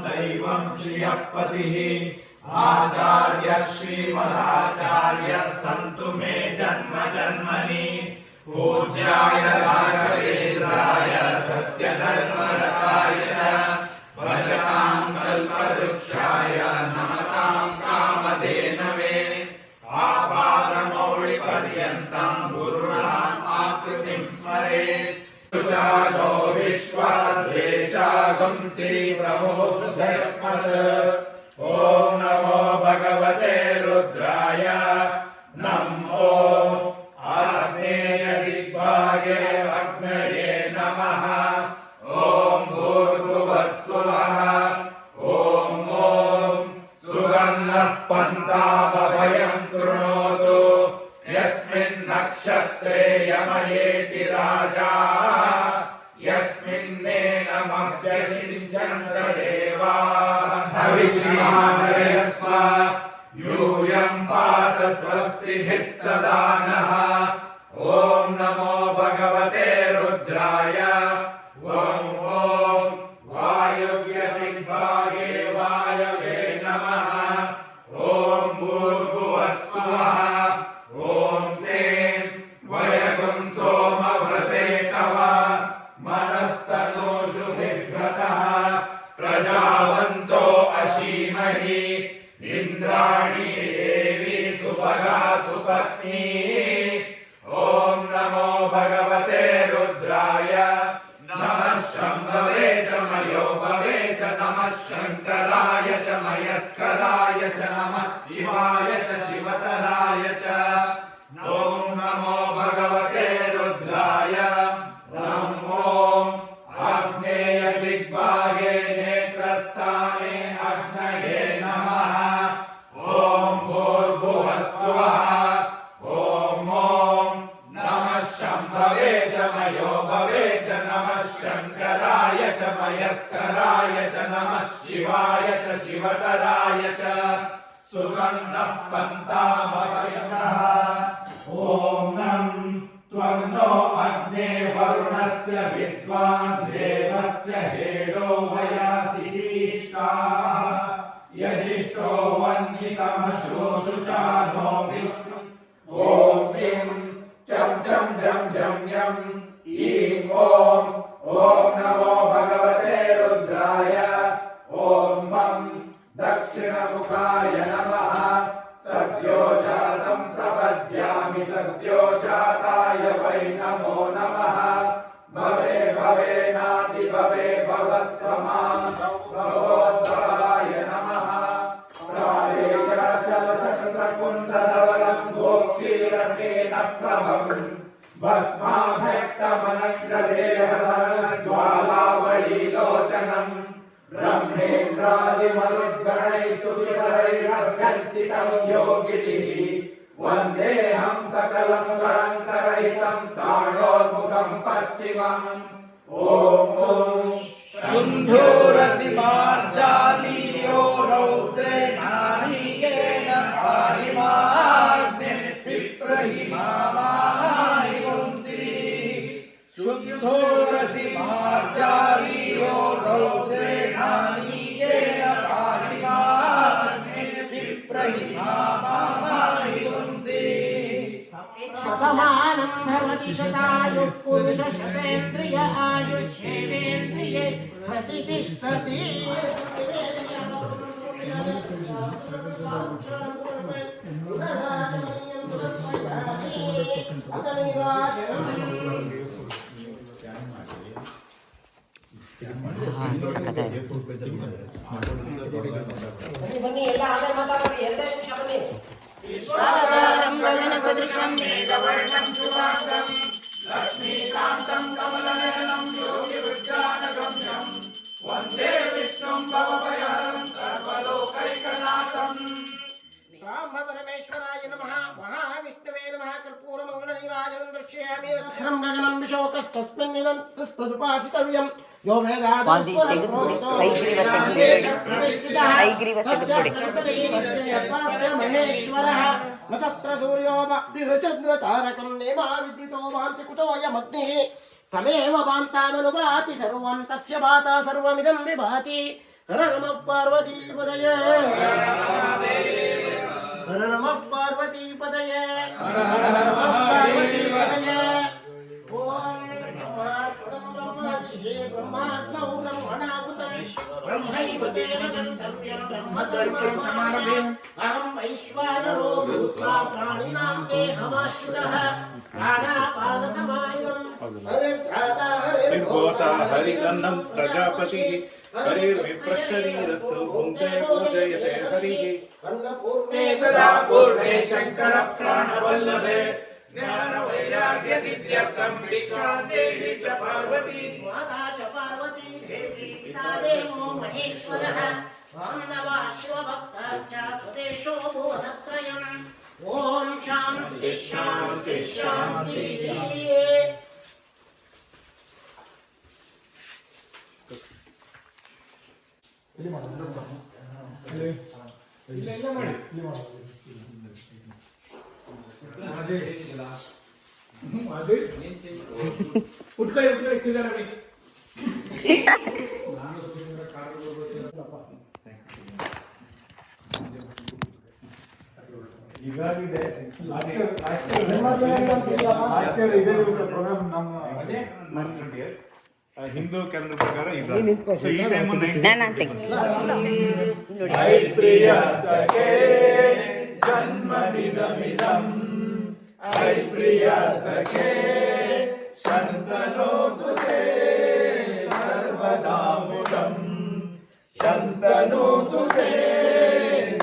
दैवं श्रियपतिः आचार्य श्रीमदाचार्य सन्तु मे जन्म जन्मनि पूज्याय राघवेन्द्राय सत्यधर्मरताय च भजतां कल्पवृक्षाय नमतां कामधेनवे आपादमौलिपर्यन्तं गुरूणाम् आकृतिं स्मरेत् नो विश्वाद्वेषागुंसि प्रमुग्धस्मत् ॐ नमो भगवते रुद्राय नमो आग्नेयदिग्भागे अग्नये नमः ॐ भूर्भुवः स्वः ॐ सुगन्धः पन्ताभयं कृणोतु यस्मिन् नक्षत्रे यमयेति राजा यस्मिन्नेनमभ्यषिञ्चन्त देवाः हविष्मादयस्व यूयं पात स्वस्तिभिः सदा नः ॐ नमो भगवते रुद्राय ॐ वायुव्यदिग्भागे वायवे नमः ॐ भूर्भुवः स्वः ॐ ते वयगुं सोमव्रते तव मनस्तनूषु बिभ्रतः प्रजावन्तो अशीमहि इन्द्राणि देवी सुभगा सुपत्नी ॐ नमो भगवते रुद्राय नमः शम्भवे च मयोभवे च नमः शङ्कराय च मयस्कराय च नमः शिवाय च शिवतराय च ॐ नमो भगवते रुद्राय नमो आग्नेयदिग्भागे नेत्रस्थाने अग्नये नमः ॐ भूर्भुवः स्वः ॐ नमः शम्भवे च मयोभवे च नमः शङ्कराय च मयस्कराय च नमः शिवाय च शिवतराय च सुगन्धः पन्ताभयः ॐ नं त्वन्नो अग्ने वरुणस्य विद्वान् देवस्य हेडो वयासि सीष्टाः यजिष्ठो वह्नितमशोषुचा नो विष्णु ॐ ं चं चं जं जं यं ईं ॐ नमो भगवते रुद्राय ॐ मं दक्षिणमुखाय नमः सद्यो जातं प्रपद्यामि सद्यो जाताय वै नमो नमः भवे भवेनादि भवे भवस्वमां भवोद्भवाय नमः प्रायेयाचलचन्द्रकुण्डधवलं गोक्षीरकेन प्रभं भस्माभक्तमनङ्गदेहज्वालावलीलोचनम् ब्रह्मेन्द्रादिमरुद्गणैः स्तुतिपरैरभ्यर्चितं योगिभिः वन्देऽहं सकलं कलङ्करहितं स्थाणोन्मुखं पश्चिमम् ॐ शुन्धोरसि मार्जालीयो रौद्रेणानीकेन पारिमाग्ने पिप्रहि मामाहि पुंसि शुन्धोरसि मार्जालीयो रौद्रेणानीकेन पारिमाग्ने पिप्रहि मामाहि पुंसि शतमानं भवति शतायुः पुरुष शतेन्द्रिय आयुष्येवेन्द्रिये प्रतिष्ठति विश्वाधारं गगनसदृशं मेघवर्णं शुभाङ्गं लक्ष्मीकान्तं कमलनयनं योगिवृद्धानगम्यं वन्दे विष्णुं भवभयहरं सर्वलोकैकनाथम् साम्ब परमेश्वराय नमः महाविष्णवे नमः कर्पूरमङ्गलनीराजनं दर्शयामि अक्षरं गगनं विशोकस्तस्मिन्निदन्तस्तदुपासितव्यं यो वेदान्तस्य महेश्वरः न तत्र सूर्यो चन्द्रतारकं नेमा विद्युतो भान्ति कुतो यमग्निः तमेव भान्तामनुभाति सर्वं तस्य भाता सर्वमिदं विभाति ಹರ ನಮಃ ಪಾರ್ವತಿ ಪದಯೇ ಹರ ನಮಃ ಪಾರ್ವತಿ ಪದಯೇ ಹರ ಹರ ನಮಃ ಪಾರ್ವತಿ ಪಾರ್ವತಿ ಪದಯೇ ಓಂ ಬ್ರಹ್ಮಾತ್ಮೇ ಬ್ರಹ್ಮಾತ್ಮೌ ಬ್ರಹ್ಮಣಾಹುತಂ ಬ್ರಹ್ಮೈವ ತೇನ ಗಂತವ್ಯಂ ಬ್ರಹ್ಮಧರ್ಮಸ್ಮಾರಭ್ಯಂ ಅಹಂ ವೈಶ್ವಾನರೋ ಭೂತ್ವಾ ಪ್ರಾಣಿನಾಂ ದೇಹಮಾಶ್ರಿತಃ ಪ್ರಾಣಾಪಾದಸಮಾಯುಧಂ ಹರಿರ್ಭ್ರಾತಾ निर्भोता हरिकन्नं प्रजापतिः हरिर्विप्रशरीरस्तु भुङ्क्ते पूजयते हरिः अन्नपूर्णे सदा पूर्णे शंकर प्राणवल्लभे ज्ञान वैराग्य सिद्ध्यर्थं भिक्षां देहि च पार्वती माता च पार्वती देवी पिता देवो महेश्वरः बान्धवा शिवभक्ताश्च स्वदेशो भुवनत्रयम् ॐ शान्ति शान्ति शान्तिः ಹಿಂದೂ ಕ್ಯಾಲೆಂಡರ್ ಪ್ರಕಾರ ಈ ಟೈಮ್ ऐ प्रिय सखे जन्मदिनमिदम् ऐ प्रिय सखे शन्तनोतु ते सर्वदा मुदम् शन्तनोतु ते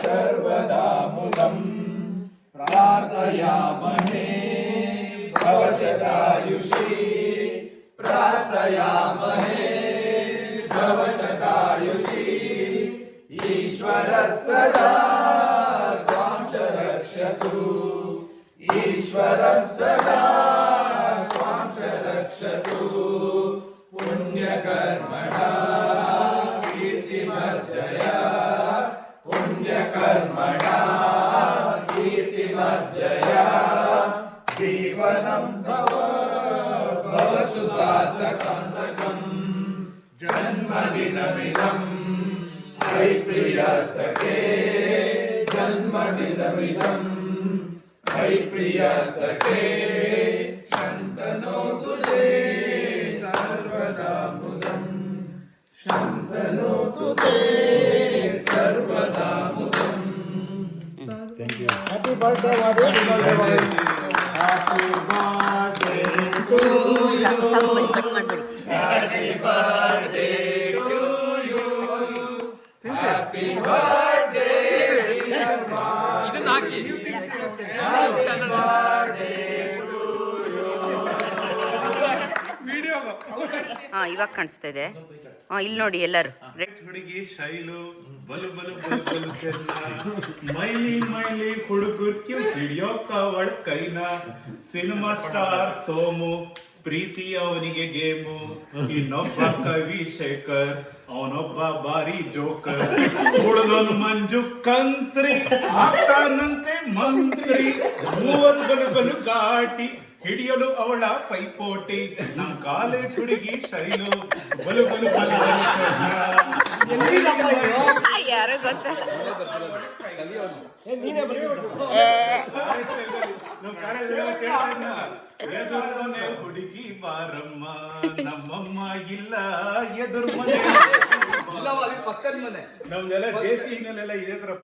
सर्वदा मुदम् प्रार्थयामहे भवशतायुषी प्रार्थयामहे भवशतायुषी ईश्वरः सदा त्वां च रक्षतु ईश्वरः सदा त्वां च रक्षतु पुण्यकर्मणा कीर्तिमर्जय पुण्यकर्मणा कीर्तिमर्जय जीवनं तव भवतु सार्थकम् जन्मदिनमिदम् ऐ प्रिय सखे जन्मदिनमिदम् ऐ प्रिय सखे शन्तनोतु ते सर्वदा मुदम् शन्तनोतु ते सर्वदा मुदम् Happy birthday, Vadi. Happy birthday to you. ಸಾಕು ಮಾಡಿ ಕಟ್ ಮಾಡಬೇಡಿ. Happy birthday to you. Happy birthday dear Vadi. Happy birthday to you. ಇವಾಗ ಕಾಣಿಸ್ತಾ ಇದೆ. ಇಲ್ಲಿ ನೋಡಿ ಎಲ್ಲರೂ. ಹುಡುಗಿ ಶೈಲು ಬಲು ಬಲು ಬಲು ಬಲು ಚೆನ್ನ ಮೈಲಿ ಮೈಲಿ ಹುಡುಗರು ಕ್ಯೂಟ್ ಹಿಡಿಯೋಕ ಅವಳ ಕೈನ ಸಿನಿಮಾ ಸ್ಟಾರ್ ಸೋಮು ಪ್ರೀತಿ ಅವನಿಗೆ ಗೇಮು ಇನ್ನೊಬ್ಬ ಕವಿ ಶೇಖರ್ ಅವನೊಬ್ಬ ಬಾರಿ ಜೋಕರ್ ಹುಡುಗನು ಮಂಜು ಕಂತ್ರಿ ಆಗ್ತಾನಂತೆ ಮಂತ್ರಿ ಮೂವರು ಬಲು ಬಲು ಘಾಟಿ ಹಿಡಿಯಲು ಅವಳ ಪೈಪೋಟಿ ನಮ್ ಕಾಲೇಜ್ ಹುಡುಗಿ ಶೈಲು ಬಲು ಬಲು ಬಲು ಬಲು ಚೆನ್ನ ಯಾರೋ ಗೊತ್ತಾ ನಮ್ ಕಾಲೇಜ್ ಕೇಳ್ತಿದ್ನ ಎದುರು ಮನೆ ಹುಡುಗಿ ಬಾರಮ್ಮ ನಮ್ಮಮ್ಮ ಇಲ್ಲ ಎದುರು ಮನೆ ಪಕ್ಕದ ಮನೆ ನಮ್ದೆಲ್ಲ ಜೇಸಿ ಹಿನ್ನೆಲೆಲ್ಲ ಇದೇ ತರ